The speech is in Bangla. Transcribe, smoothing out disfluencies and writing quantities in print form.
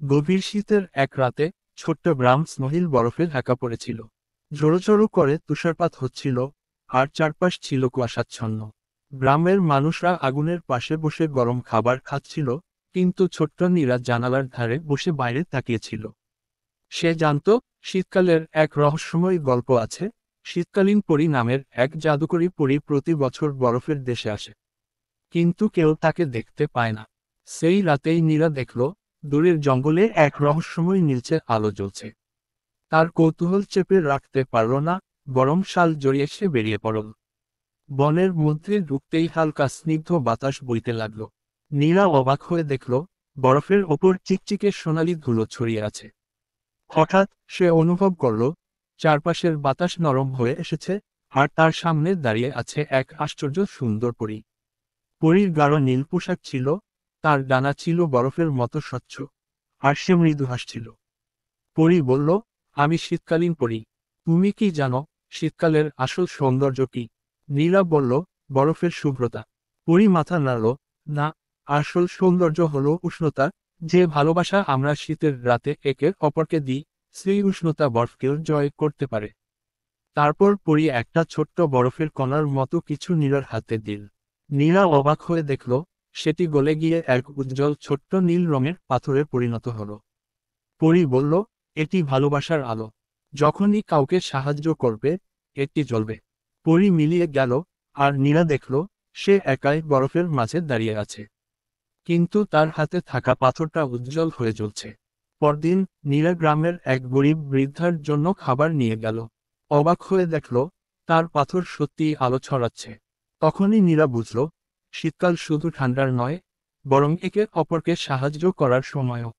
গভীর শীতের এক রাতে ছোট্ট গ্রাম স্নোহিল বরফে ঢাকা পড়েছিল। ঝোড়ো ঝোড়ো করে তুষারপাত হচ্ছিল, আর চারপাশ ছিল কুয়াশাচ্ছন্ন। গ্রামের মানুষরা আগুনের পাশে বসে গরম খাবার খাচ্ছিল, কিন্তু ছোট্ট নীরা জানালার ধারে বসে বাইরে তাকিয়েছিল। সে জানত, শীতকালের এক রহস্যময় গল্প আছে। শীতকালীন পরী নামের এক জাদুকরী পরী প্রতি বছর বরফের দেশে আসে, কিন্তু কেউ তাকে দেখতে পায় না। সেই রাতেই নীরা দেখল, দূরের জঙ্গলে এক রহস্যময় নীলচে আলো জ্বলছে। তার কৌতূহল চেপে রাখতে পারল না, গরম শাল জড়িয়ে সে বেরিয়ে পড়ল। বনের মধ্যে ঢুকতেই হালকা স্নিগ্ধ বাতাস বইতে লাগল। নীরা অবাক হয়ে দেখল, বরফের ওপর চিকচিকে সোনালি ধুলো ছড়িয়ে আছে। হঠাৎ সে অনুভব করল, চারপাশের বাতাস নরম হয়ে এসেছে, আর তার সামনে দাঁড়িয়ে আছে এক আশ্চর্য সুন্দর পরী। পরীর গাঢ় নীল পোশাক ছিল, তার ডানা ছিল বরফের মতো স্বচ্ছ, আর সে মৃদু হাসছিল। পরী বলল, আমি শীতকালীন পরী। তুমি কি জানো শীতকালের আসল সৌন্দর্য কি? নীলা বলল, বরফের শুভ্রতা। পরী মাথা নাড়ল, না, আসল সৌন্দর্য হলো উষ্ণতা। যে ভালোবাসা আমরা শীতের রাতে একে অপরকে দিই, সেই উষ্ণতা বরফকেও জয় করতে পারে। তারপর পরী একটা ছোট্ট বরফের কণার মতো কিছু নীলার হাতে দিল। নীলা অবাক হয়ে দেখল, সেটি গলে গিয়ে এক উজ্জ্বল ছোট্ট নীল রঙের পাথরে পরিণত হলো। পরী বলল, এটি ভালোবাসার আলো। যখনই কাউকে সাহায্য করবে, এটি জ্বলবে। পরী মিলিয়ে গেল, আর নীলা দেখল, সে একাই বরফের মাঝে দাঁড়িয়ে আছে, কিন্তু তার হাতে থাকা পাথরটা উজ্জ্বল হয়ে জ্বলছে। পরদিন নীলা গ্রামের এক গরিব বৃদ্ধার জন্য খাবার নিয়ে গেল। অবাক হয়ে দেখল, তার পাথর সত্যিই আলো ছড়াচ্ছে। তখনই নীলা বুঝল, শীতকাল শুধু ঠান্ডার নয়, বরং একে অপরকে সাহায্য করার সময়ও।